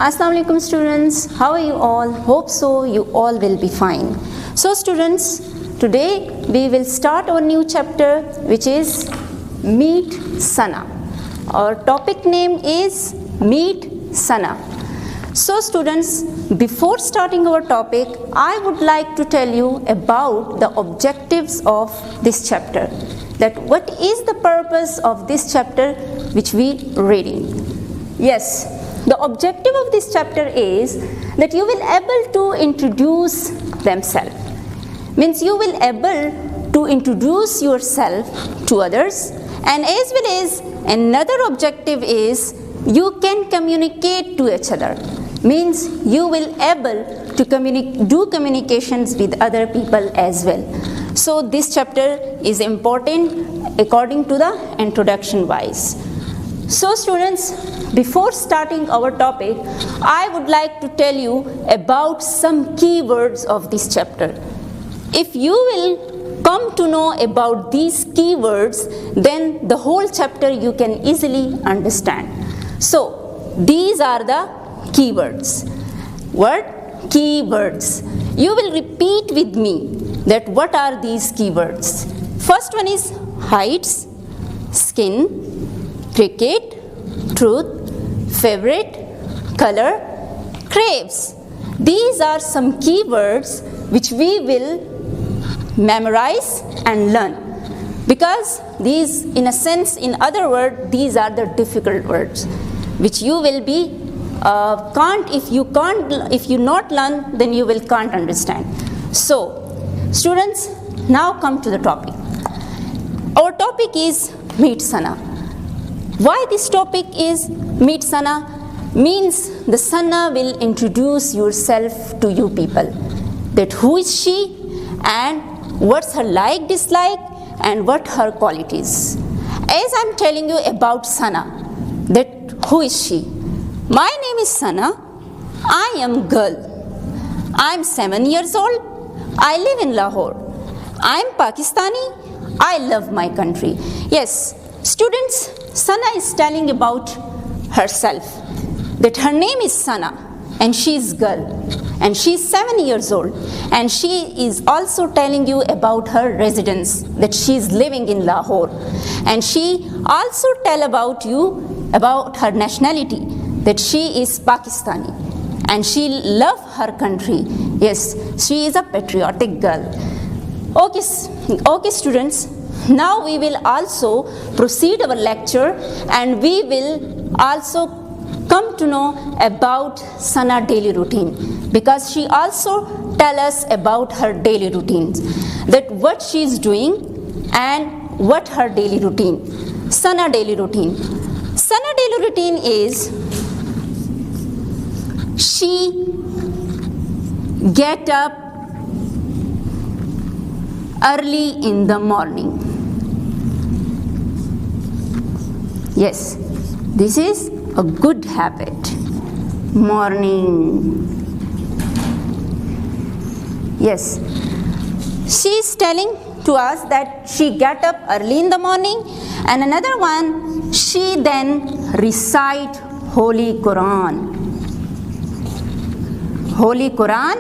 Assalamu alaikum students, how are you all? Hope so you all will be fine. So students, today we will start our new chapter which is Meet Sana. Our topic name is Meet Sana. So students, before starting our topic, I would like to tell you about the objectives of this chapter. That what is the purpose of this chapter which we reading. Yes. The objective of this chapter is that you will able to introduce themselves. Means you will able to introduce yourself to others, and as well as another objective is you can communicate to each other. Means you will able to do communications with other people as well. So this chapter is important according to the introduction wise. So students, before starting our topic, I would like to tell you about some keywords of this chapter. If you will come to know about these keywords, then the whole chapter you can easily understand. So these are the keywords. What? Keywords. You will repeat with me that what are these keywords. First one is heights, skin, cricket, truth, favorite, color, craves. These are some keywords which we will memorize and learn, because these, in a sense, in other words, these are the difficult words which you will be if you not learn, then you will can't understand. So students, now come to the topic. Our topic is Meet Sana. Why this topic is Meet Sana? Means the Sana will introduce yourself to you people. That who is she and what's her like, dislike, and what her qualities. As I'm telling you about Sana, that who is she? My name is Sana. I am girl. I'm 7 years old. I live in Lahore. I'm Pakistani. I love my country. Yes, students, Sana is telling about herself, that her name is Sana and she is girl and she is 7 years old, and she is also telling you about her residence, that she is living in Lahore, and she also tell about you about her nationality, that she is Pakistani and she love her country. Yes, she is a patriotic girl. Okay students, now we will also proceed our lecture, and we will also come to know about Sana daily routine, because she also tell us about her daily routines, that what she is doing and what her daily routine. Sana daily routine. Sana daily routine is she get up early in the morning. Yes, this is a good habit. Morning. Yes, she is telling to us that she get up early in the morning, and another one, she then recite Holy Quran. Holy Quran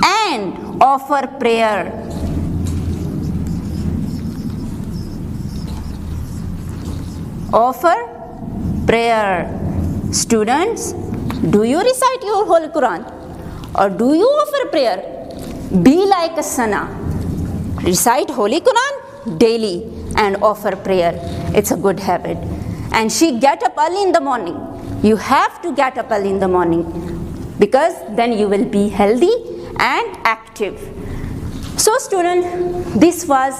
and offer prayer. Offer prayer. Students, do you recite your Holy Quran or do you offer prayer? Be like a Sana. Recite Holy Quran daily and offer prayer. It's a good habit. And she get up early in the morning. You have to get up early in the morning, because then you will be healthy and active. So student, this was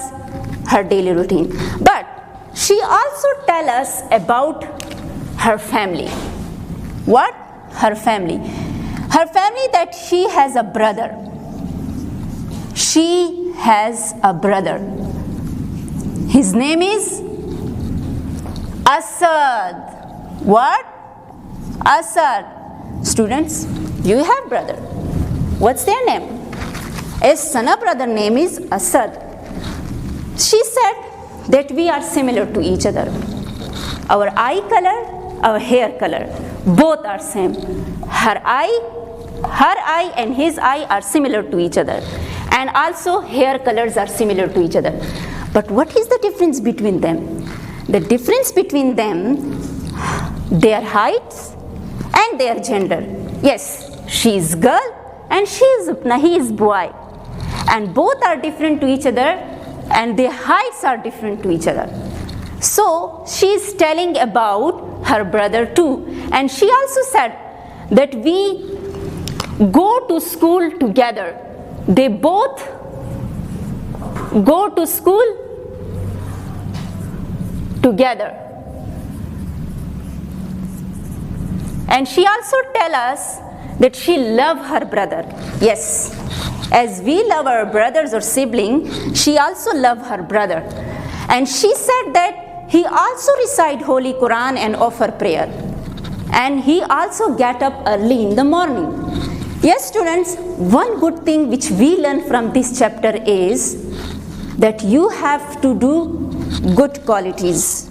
her daily routine. But she also tell us about her family. What? Her family. Her family, that she has a brother. She has a brother. His name is Asad. What? Asad. Students, you have brother. What's their name? As Sana brother name is Asad. She said that we are similar to each other. Our eye color our hair color. Both are same. Her eye and his eye are similar to each other. And also hair colors are similar to each other. But what is the difference between them? The difference between them, their heights and their gender. Yes, she is girl and he is boy. And both are different to each other and their heights are different to each other. So she is telling about her brother too. And she also said that we go to school together. They both go to school together. And she also tell us that she love her brother. Yes, as we love our brothers or sibling, she also love her brother. And she said that he also recite Holy Quran and offer prayer. And he also get up early in the morning. Yes, students, one good thing which we learn from this chapter is that you have to do good qualities.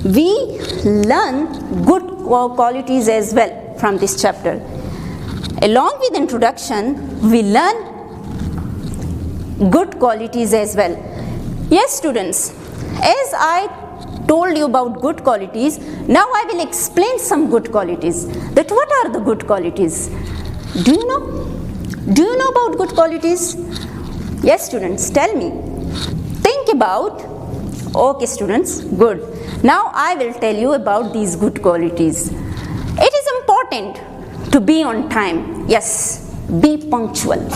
We learn good qualities as well from this chapter. Along with introduction, we learn good qualities as well. Yes, students, as I told you about good qualities, now I will explain some good qualities. That what are the good qualities? Do you know? Do you know about good qualities? Yes, students, tell me. Think about. Okay, students, good. Now I will tell you about these good qualities. It is important to be on time. Yes, be punctual.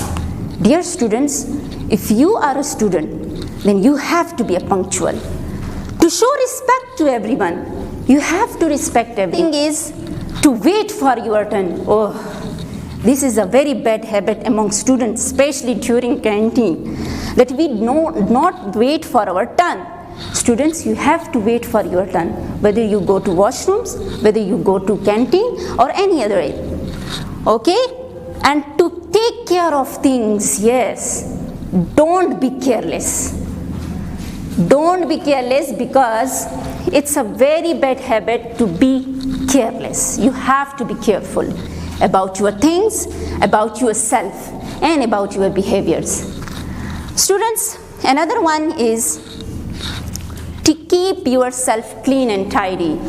Dear students, if you are a student, then you have to be punctual. To show respect to everyone, you have to respect everyone. The thing is to wait for your turn. Oh, this is a very bad habit among students, especially during canteen, that we not wait for our turn. Students, you have to wait for your turn, whether you go to washrooms, whether you go to canteen or any other way. Okay? And to take care of things, yes, don't be careless. Don't be careless, because it's a very bad habit to be careless. You have to be careful about your things, about yourself, and about your behaviors. Students, another one is to keep yourself clean and tidy.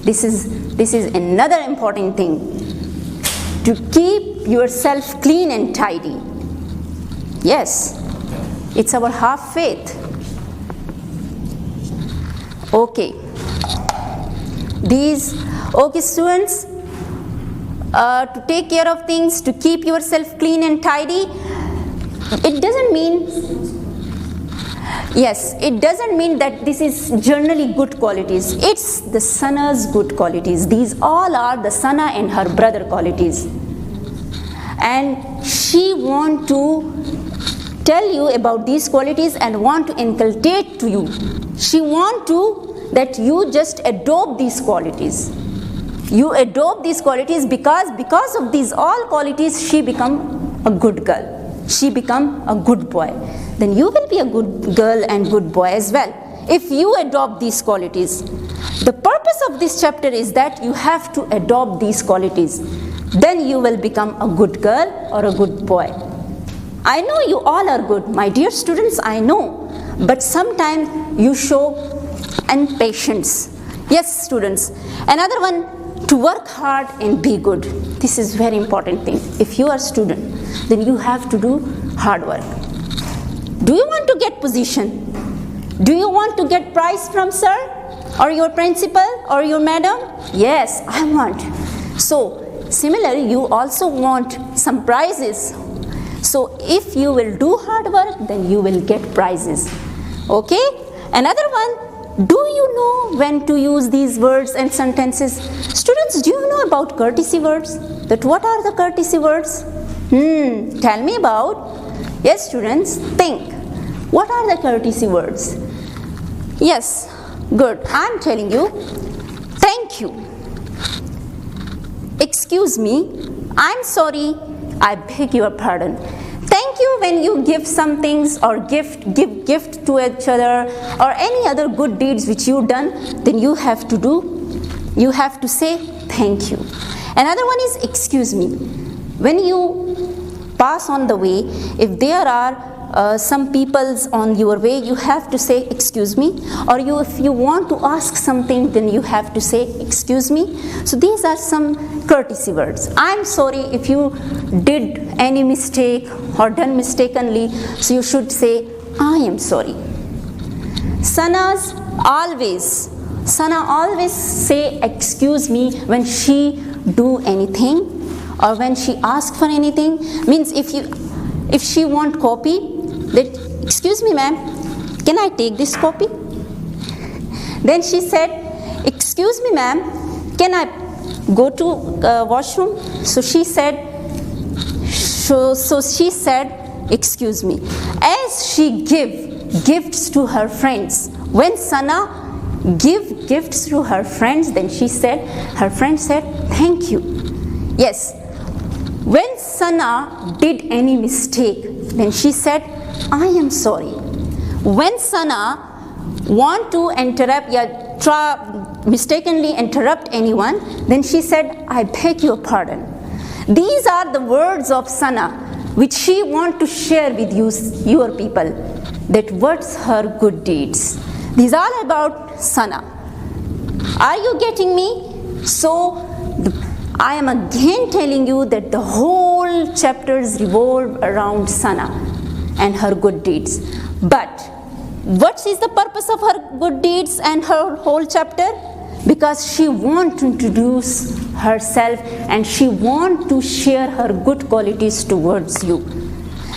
This is another important thing. To keep yourself clean and tidy. Yes, it's our half faith. Okay. Okay, students, to take care of things, to keep yourself clean and tidy, it doesn't mean that this is generally good qualities. It's the Sana's good qualities. These all are the Sana and her brother qualities. And she want to tell you about these qualities and want to inculcate to you. She want to that you just adopt these qualities. You adopt these qualities because of these all qualities she become a good girl. She become a good boy. Then you will be a good girl and good boy as well, if you adopt these qualities. The purpose of this chapter is that you have to adopt these qualities. Then you will become a good girl or a good boy. I know you all are good, my dear students, I know. But sometimes you show impatience. Yes, students. Another one, to work hard and be good. This is very important thing. If you are a student, then you have to do hard work. Do you want to get position? Do you want to get prize from sir or your principal or your madam? Yes, I want. So similarly, you also want some prizes. So if you will do hard work, then you will get prizes. Okay? Another one, do you know when to use these words and sentences? Students, do you know about courtesy words? That what are the courtesy words? Tell me about. Yes, students, think. What are the courtesy words? Yes, good. I'm telling you. Thank you. Excuse me. I'm sorry. I beg your pardon. Thank you when you give some things or give gift to each other or any other good deeds which you done, then you have to say thank you. Another one is excuse me. When you pass on the way, if there are some peoples on your way, you have to say excuse me, or if you want to ask something, then you have to say excuse me. So these are some courtesy words. I'm sorry if you did any mistake or done mistakenly, so you should say I am sorry. Sana always say excuse me when she do anything or when she ask for anything. Means if she want copy, that excuse me ma'am, can I take this copy? Then she said, excuse me ma'am, can I go to washroom? So she said excuse me. As she give gifts to her friends, when Sana give gifts to her friends, then her friend said thank you. Yes, when Sana did any mistake, then she said I am sorry. When Sana want to interrupt mistakenly interrupt anyone, then she said I beg your pardon. These are the words of Sana which she want to share with you, your people, that what's her good deeds. These are about Sana. Are you getting me? So I am again telling you that the whole chapters revolve around Sana and her good deeds. But what is the purpose of her good deeds and her whole chapter? Because she wants to introduce herself and she wants to share her good qualities towards you.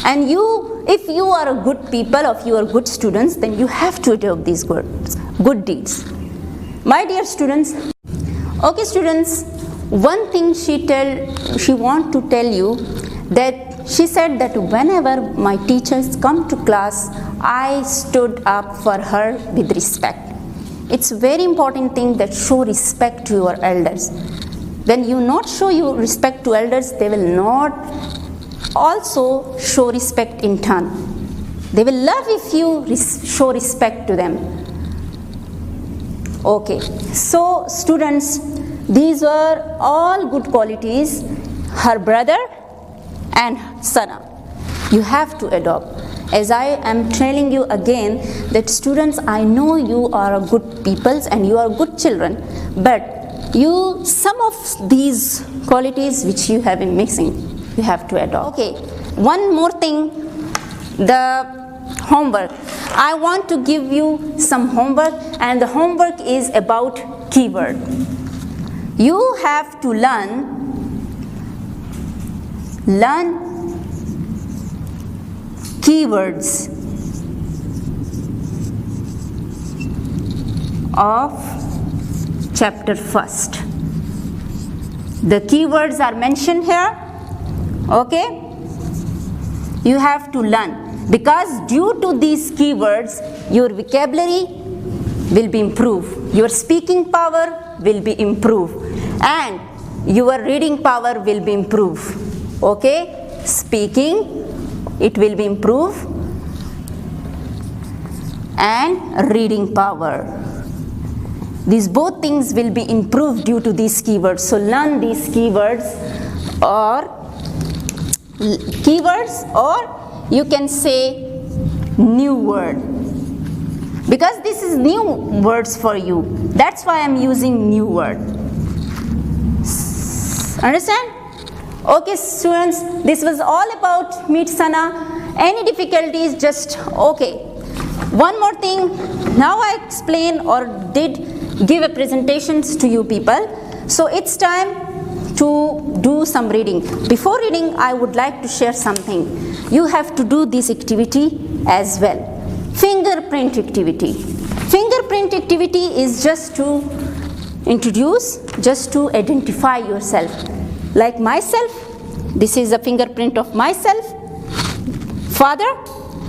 And you, if you are a good people, if you are good students, then you have to adopt these good deeds. My dear students, okay students, one thing she want to tell you, that she said that whenever my teachers come to class, I stood up for her with respect. It's a very important thing that show respect to your elders. When you not show your respect to elders, they will not also show respect in turn. They will love if you show respect to them. Okay, so students, these were all good qualities, her brother and Sana. You have to adopt. As I am telling you again, that students, I know you are good peoples and you are good children, but some of these qualities which you have been missing, you have to adopt. Okay, one more thing, the homework. I want to give you some homework, and the homework is about keyword. You have to learn keywords of chapter first. The keywords are mentioned here. Okay, you have to learn, because due to these keywords your vocabulary will be improved, your speaking power will be improved, and your reading power will be improved. Okay, speaking, it will be improved, and reading power. These both things will be improved due to these keywords. So learn these keywords, or you can say new word, because this is new words for you. That's why I'm using new word. Understand? Okay students, this was all about Meet Sana. Any difficulties, just okay. One more thing, now I explain or did give a presentations to you people. So it's time to do some reading. Before reading, I would like to share something. You have to do this activity as well. Fingerprint activity. Fingerprint activity is just to introduce, just to identify yourself. Like myself, this is a fingerprint of myself. Father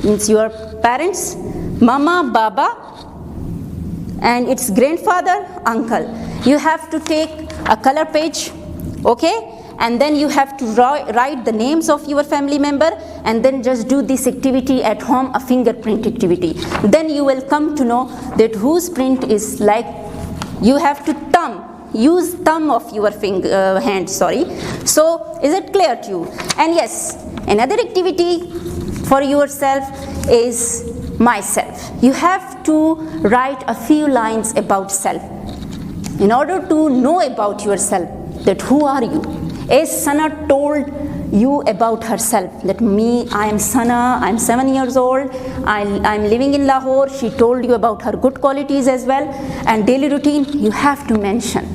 means your parents, mama, baba, and its grandfather, uncle. You have to take a color page, okay, and then you have to write the names of your family member, and then just do this activity at home, a fingerprint activity. Then you will come to know that whose print is like. You have to use thumb of your hand, sorry. So is it clear to you? And yes, another activity for yourself is myself. You have to write a few lines about self in order to know about yourself, that who are you. As Sana told you about herself, that I am Sana, I am 7 years old, I am living in Lahore. She told you about her good qualities as well. And daily routine, you have to mention,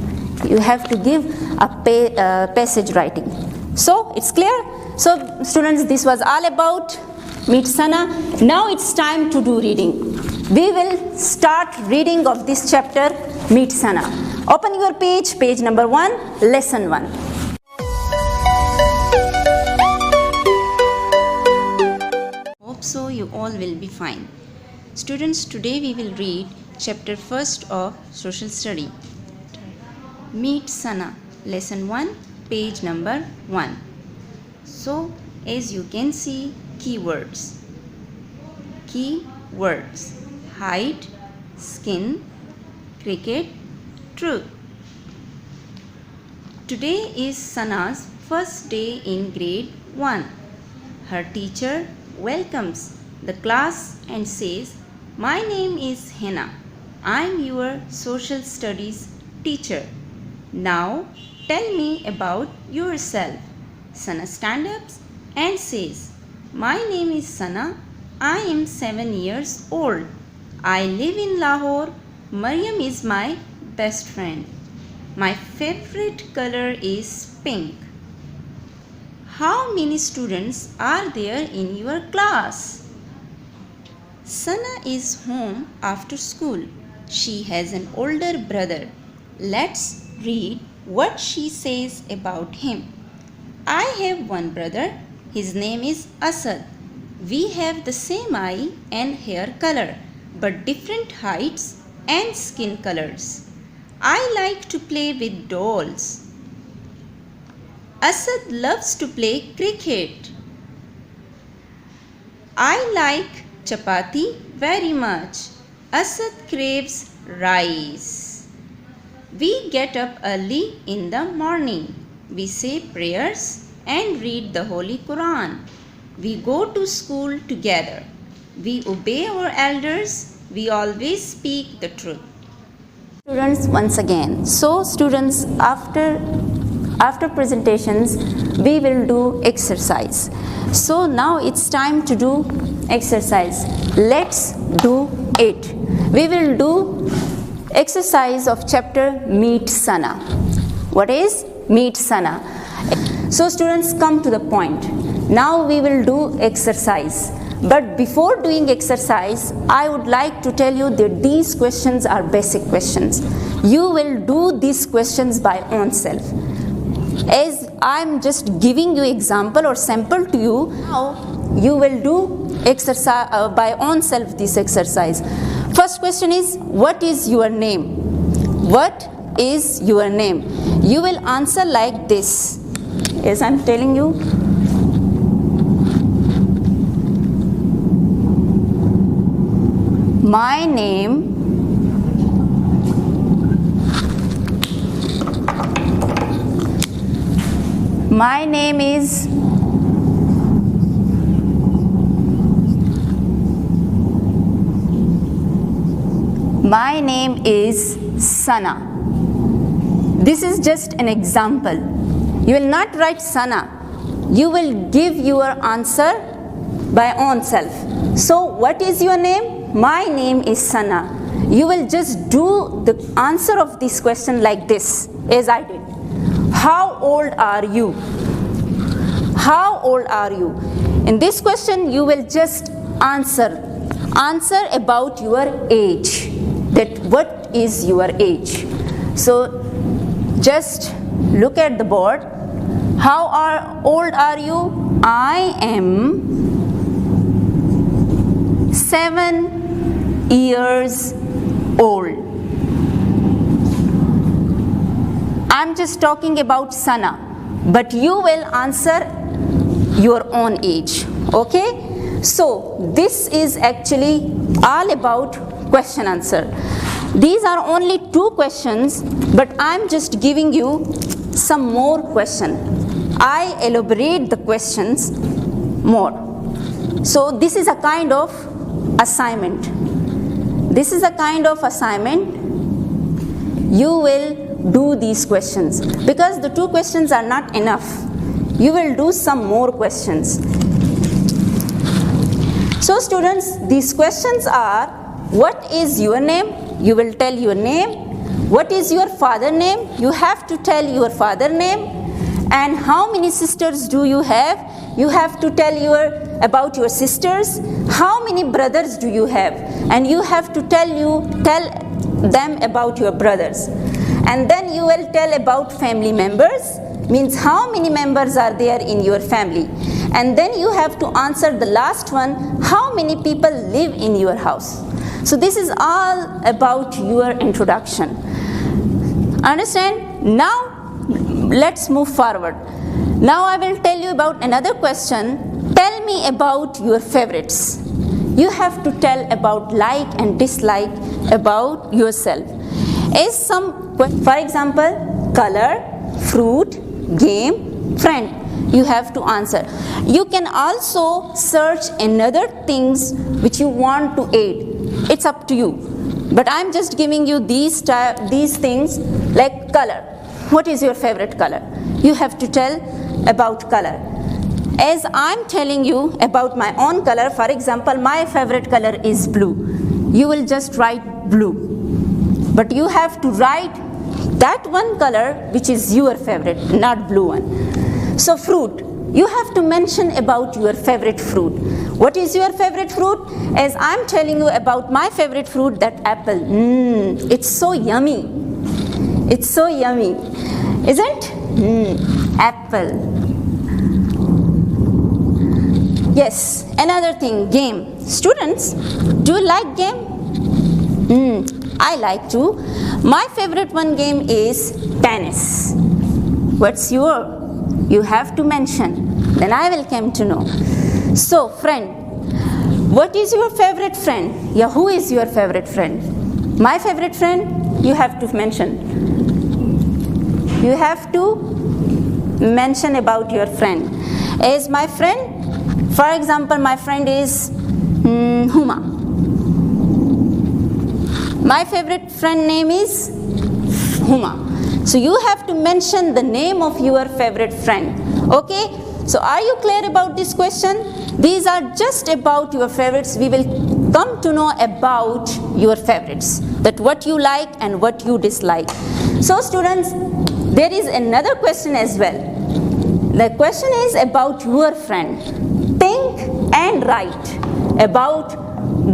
you have to give a passage writing. So it's clear? So students, this was all about Meet Sana. Now it's time to do reading. We will start reading of this chapter, Meet Sana. Open your page number 1, lesson 1. Hope so you all will be fine. Students, today we will read chapter 1st of social study. Meet Sana, lesson 1, page number 1. So, as you can see, keywords. Keywords: height, skin, cricket, truth. Today is Sana's first day in grade 1. Her teacher welcomes the class and says, "My name is Hena. I'm your social studies teacher. Now tell me about yourself." Sana stands up and says, "My name is Sana. I am 7 years old. I live in Lahore. Maryam is my best friend. My favorite color is pink. How many students are there in your class?" Sana is home after school. She has an older brother. Let's read what she says about him. "I have one brother. His name is Asad. We have the same eye and hair color, but different heights and skin colors. I like to play with dolls. Asad loves to play cricket. I like chapati very much. Asad craves rice. We get up early in the morning. We say prayers and read the Holy Quran. We go to school together. We obey our elders. We always speak the truth." Students, once again. So students, after presentations, we will do exercise. So now it's time to do exercise. Let's do it. We will do exercise of chapter Meet Sana. What is Meet Sana? So students, come to the point. Now we will do exercise. But before doing exercise, I would like to tell you that these questions are basic questions. You will do these questions by own self. As I am just giving you example or sample to you, now you will do exercise by own self this exercise. First question is, what is your name? What is your name? You will answer like this. As I am telling you, my name is Sana. This is just an example. You will not write Sana. You will give your answer by own self. So what is your name? My name is Sana. You will just do the answer of this question like this, as I did. How old are you? How old are you? In this question, you will just answer about your age. That what is your age? So just look at the board. How old are you? I am 7 years old. I'm just talking about Sana. but you will answer your own age. Okay, so this is actually all about question answer. These are only 2 questions, but I'm just giving you some more question. I elaborate the questions more. So this is a kind of assignment. This is a kind of assignment. You will do these questions because the 2 questions are not enough. You will do some more questions. So students, these questions are: what is your name? You will tell your name. What is your father name? You have to tell your father name. And how many sisters do you have? You have to tell about your sisters. How many brothers do you have? And you have to tell them about your brothers. And then you will tell about family members, means how many members are there in your family. And then you have to answer the last one: how many people live in your house? So this is all about your introduction. Understand? Now let's move forward. Now I will tell you about another question. Tell me about your favorites. You have to tell about like and dislike about yourself. For example, color, fruit, game, friend. You have to answer. You can also search another things which you want to add. It's up to you. But I'm just giving you these things like color. What is your favorite color? You have to tell about color. As I'm telling you about my own color, for example, my favorite color is blue. You will just write blue. But you have to write that one color which is your favorite, not blue one. So fruit. You have to mention about your favorite fruit. What is your favorite fruit? As I'm telling you about my favorite fruit, that apple. It's so yummy. It's so yummy. Isn't? Apple. Yes, another thing, game. Students, do you like game? I like to. My favorite one game is tennis. What's your? You have to mention. Then I will come to know. So, friend, what is your favorite friend? Yeah, who is your favorite friend? My favorite friend, you have to mention. You have to mention about your friend. As my friend, for example, my friend is Huma. My favorite friend name is Huma. So you have to mention the name of your favorite friend. Okay? So are you clear about this question? These are just about your favorites. We will come to know about your favorites, that what you like and what you dislike. So students, there is another question as well. The question is about your friend. Think and write about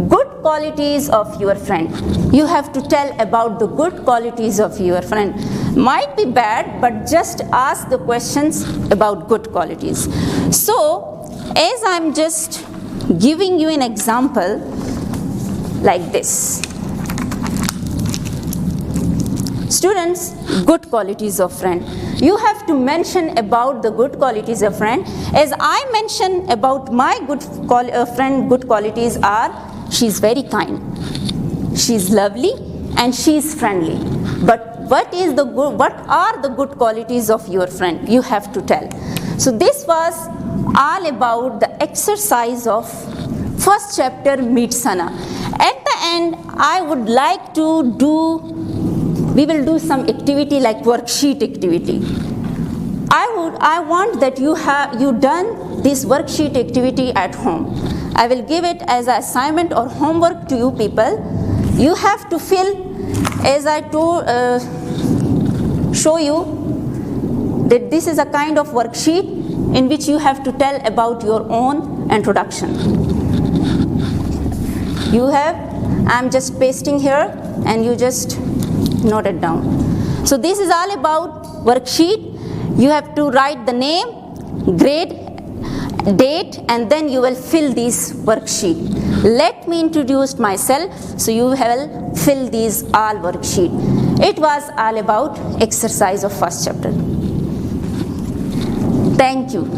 good qualities of your friend. You have to tell about the good qualities of your friend. Might be bad, but just ask the questions about good qualities. So, as I'm just giving you an example like this. Students, good qualities of friend. You have to mention about the good qualities of friend. As I mentioned about my friend, good qualities are: she's very kind, she's lovely, and she's friendly. But what are the good qualities of your friend? You have to tell. So this was all about the exercise of first chapter, Meet Sana. At the end, I would like to we will do some activity like worksheet activity. I want that you done this worksheet activity at home. I will give it as an assignment or homework to you people. You have to fill, as I show you, that this is a kind of worksheet in which you have to tell about your own introduction. I'm just pasting here and you just note it down. So this is all about worksheet. You have to write the name, grade, date, and then you will fill this worksheet. Let me introduce myself, so you will fill these all worksheet. It was all about exercise of first chapter. Thank you.